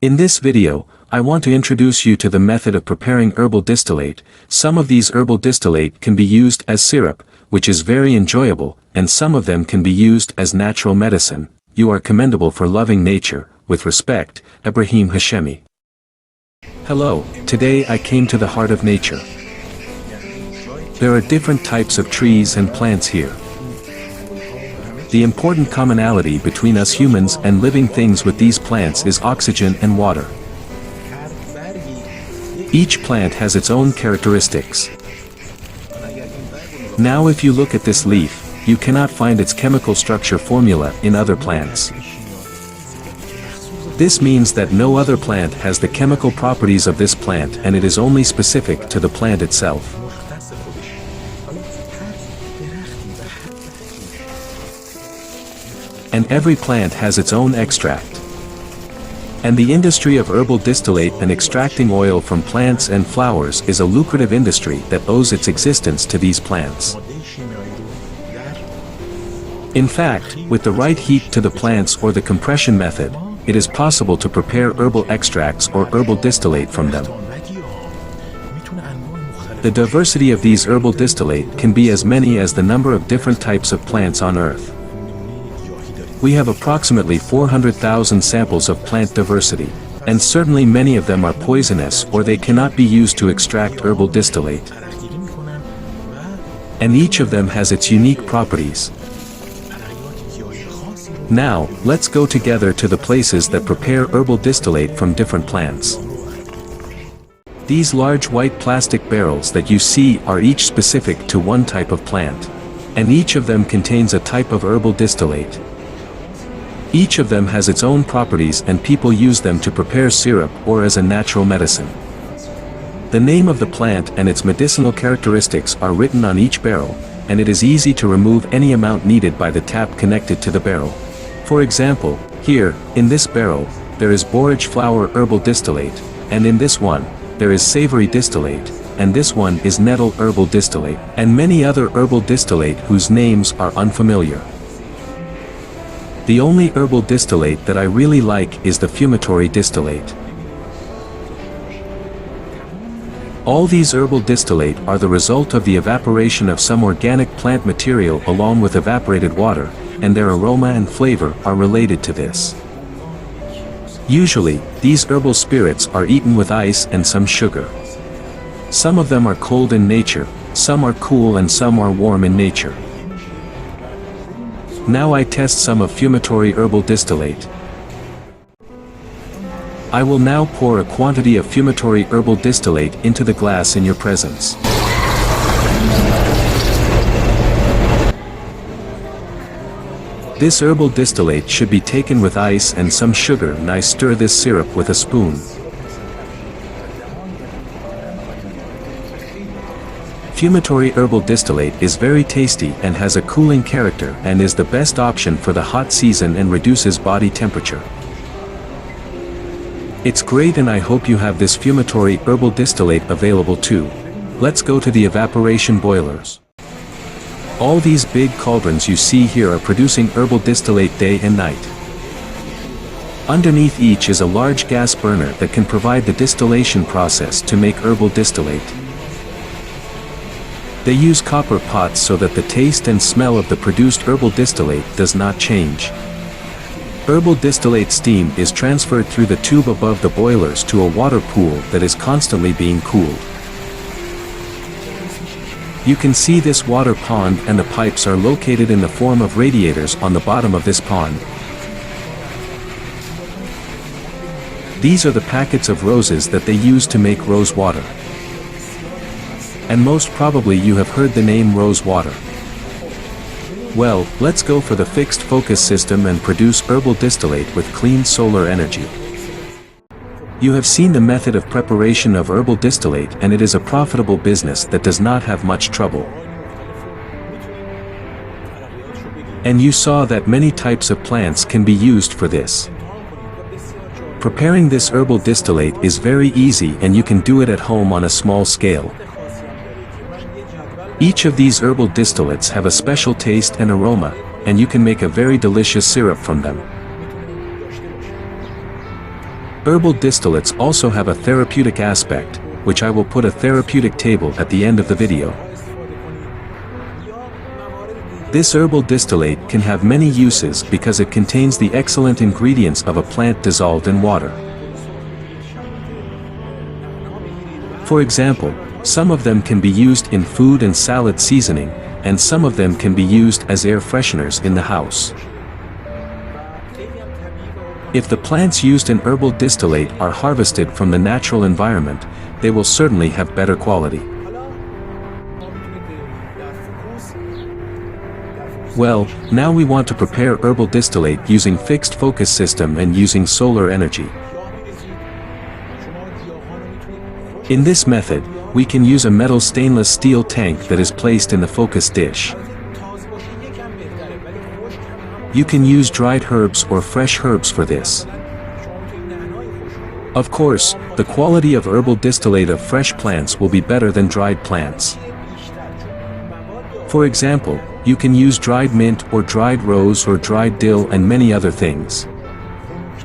In this video, I want to introduce you to the method of preparing herbal distillate. Some of these herbal distillate can be used as syrup, which is very enjoyable, and some of them can be used as natural medicine. You are commendable for loving nature. With respect, Ebrahim Hashemi. Hello, today I came to the heart of nature. There are different types of trees and plants here. The important commonality between us humans and living things with these plants is oxygen and water. Each plant has its own characteristics. Now if you look at this leaf, you cannot find its chemical structure formula in other plants. This means that no other plant has the chemical properties of this plant, and it is only specific to the plant itself. And every plant has its own extract. And the industry of herbal distillate and extracting oil from plants and flowers is a lucrative industry that owes its existence to these plants. In fact, with the right heat to the plants or the compression method, it is possible to prepare herbal extracts or herbal distillate from them. The diversity of these herbal distillate can be as many as the number of different types of plants on Earth. We have approximately 400,000 samples of plant diversity, and certainly many of them are poisonous or they cannot be used to extract herbal distillate. And each of them has its unique properties. Now, let's go together to the places that prepare herbal distillate from different plants. These large white plastic barrels that you see are each specific to one type of plant. And each of them contains a type of herbal distillate. Each of them has its own properties, and people use them to prepare syrup or as a natural medicine. The name of the plant and its medicinal characteristics are written on each barrel, and it is easy to remove any amount needed by the tap connected to the barrel. For example, here, in this barrel, there is borage flower herbal distillate, and in this one, there is savory distillate, and this one is nettle herbal distillate, and many other herbal distillate whose names are unfamiliar. The only herbal distillate that I really like is the fumitory distillate. All these herbal distillate are the result of the evaporation of some organic plant material along with evaporated water, and their aroma and flavor are related to this. Usually, these herbal spirits are eaten with ice and some sugar. Some of them are cold in nature, some are cool, and some are warm in nature. Now I test some of fumitory herbal distillate. I will now pour a quantity of fumitory herbal distillate into the glass in your presence. This herbal distillate should be taken with ice and some sugar, and I stir this syrup with a spoon. Fumitory herbal distillate is very tasty and has a cooling character and is the best option for the hot season and reduces body temperature. It's great, and I hope you have this fumitory herbal distillate available too. Let's go to the evaporation boilers. All these big cauldrons you see here are producing herbal distillate day and night. Underneath each is a large gas burner that can provide the distillation process to make herbal distillate. They use copper pots so that the taste and smell of the produced herbal distillate does not change. Herbal distillate steam is transferred through the tube above the boilers to a water pool that is constantly being cooled. You can see this water pond, and the pipes are located in the form of radiators on the bottom of this pond. These are the packets of roses that they use to make rose water. And most probably you have heard the name rose water. Well, let's go for the fixed focus system and produce herbal distillate with clean solar energy. You have seen the method of preparation of herbal distillate, and it is a profitable business that does not have much trouble. And you saw that many types of plants can be used for this. Preparing this herbal distillate is very easy, and you can do it at home on a small scale. Each of these herbal distillates have a special taste and aroma, and you can make a very delicious syrup from them. Herbal distillates also have a therapeutic aspect, which I will put a therapeutic table at the end of the video. This herbal distillate can have many uses because it contains the excellent ingredients of a plant dissolved in water. For example, some of them can be used in food and salad seasoning, and some of them can be used as air fresheners in the house. If the plants used in herbal distillate are harvested from the natural environment, they will certainly have better quality. Well, now we want to prepare herbal distillate using fixed focus system and using solar energy. In this method, we can use a metal stainless steel tank that is placed in the focus dish. You can use dried herbs or fresh herbs for this. Of course, the quality of herbal distillate of fresh plants will be better than dried plants. For example, you can use dried mint or dried rose or dried dill and many other things.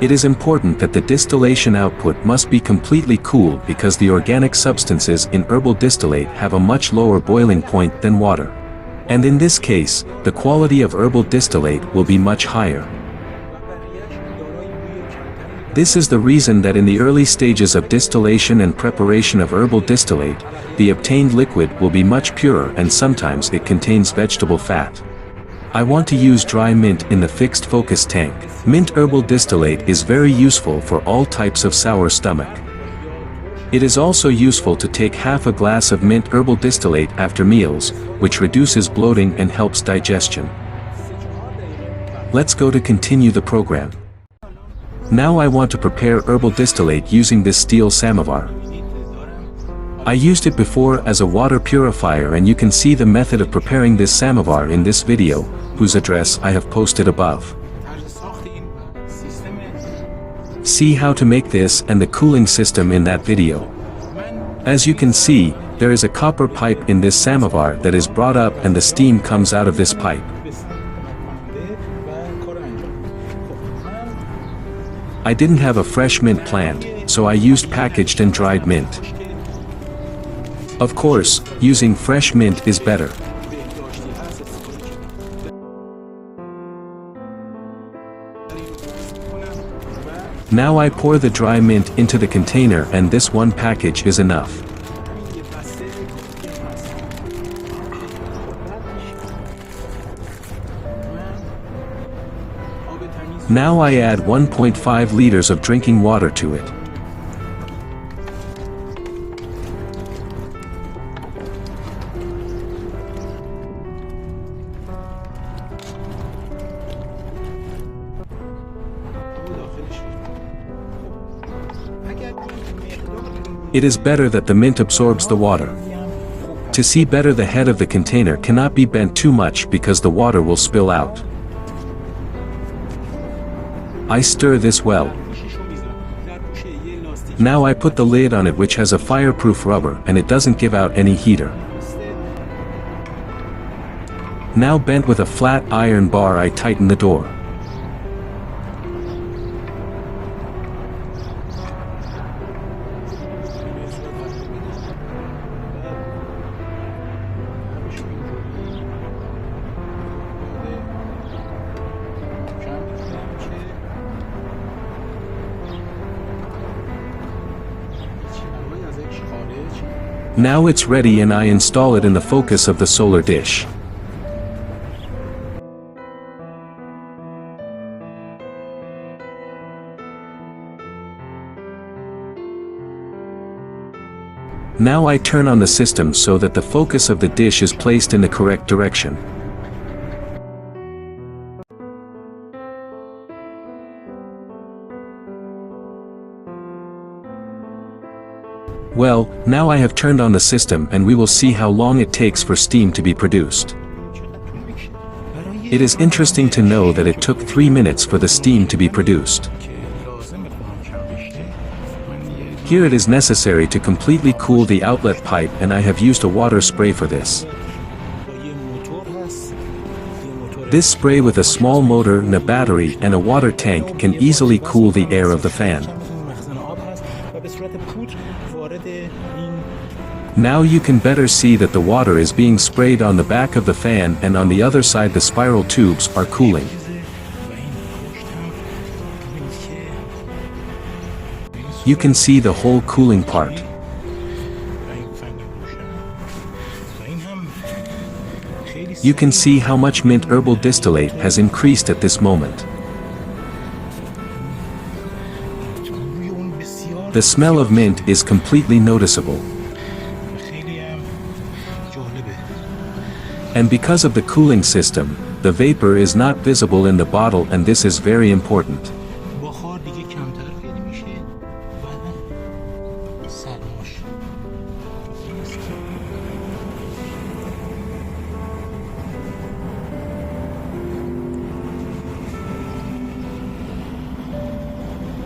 It is important that the distillation output must be completely cool because the organic substances in herbal distillate have a much lower boiling point than water. And in this case, the quality of herbal distillate will be much higher. This is the reason that in the early stages of distillation and preparation of herbal distillate, the obtained liquid will be much purer and sometimes it contains vegetable fat. I want to use dry mint in the fixed focus tank. Mint herbal distillate is very useful for all types of sour stomach. It is also useful to take half a glass of mint herbal distillate after meals, which reduces bloating and helps digestion. Let's go to continue the program. Now I want to prepare herbal distillate using this steel samovar. I used it before as a water purifier and you can see the method of preparing this samovar in this video, whose address I have posted above. See how to make this and the cooling system in that video. As you can see, there is a copper pipe in this samovar that is brought up and the steam comes out of this pipe. I didn't have a fresh mint plant, so I used packaged and dried mint. Of course, using fresh mint is better. Now I pour the dry mint into the container and this one package is enough. Now I add 1.5 liters of drinking water to it. It is better that the mint absorbs the water. To see better, the head of the container cannot be bent too much because the water will spill out. I stir this well. Now I put the lid on it, which has a fireproof rubber and it doesn't give out any heater. Now bent with a flat iron bar I tighten the door. Now it's ready and I install it in the focus of the solar dish. Now I turn on the system so that the focus of the dish is placed in the correct direction. Well, now I have turned on the system and we will see how long it takes for steam to be produced. It is interesting to know that it took 3 minutes for the steam to be produced. Here it is necessary to completely cool the outlet pipe and I have used a water spray for this. This spray with a small motor and a battery and a water tank can easily cool the air of the fan. Now you can better see that the water is being sprayed on the back of the fan, and on the other side the spiral tubes are cooling. You can see the whole cooling part. You can see how much mint herbal distillate has increased at this moment. The smell of mint is completely noticeable. And because of the cooling system, the vapor is not visible in the bottle, and this is very important.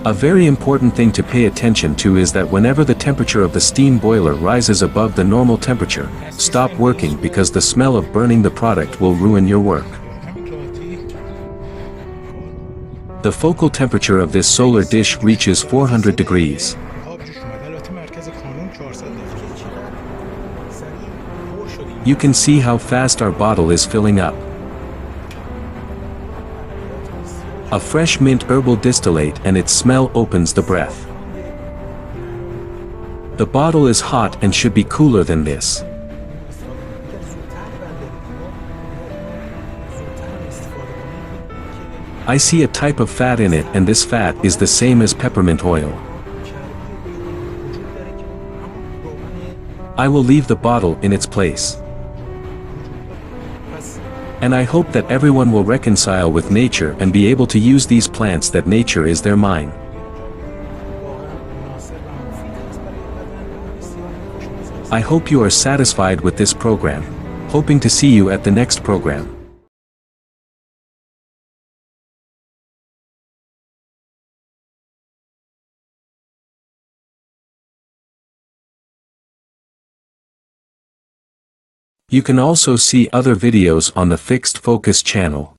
A very important thing to pay attention to is that whenever the temperature of the steam boiler rises above the normal temperature, stop working, because the smell of burning the product will ruin your work. The focal temperature of this solar dish reaches 400 degrees. You can see how fast our bottle is filling up. A fresh mint herbal distillate, and its smell opens the breath. The bottle is hot and should be cooler than this. I see a type of fat in it, and this fat is the same as peppermint oil. I will leave the bottle in its place. And I hope that everyone will reconcile with nature and be able to use these plants that nature is their mine. I hope you are satisfied with this program. Hoping to see you at the next program. You can also see other videos on the Fixed Focus channel.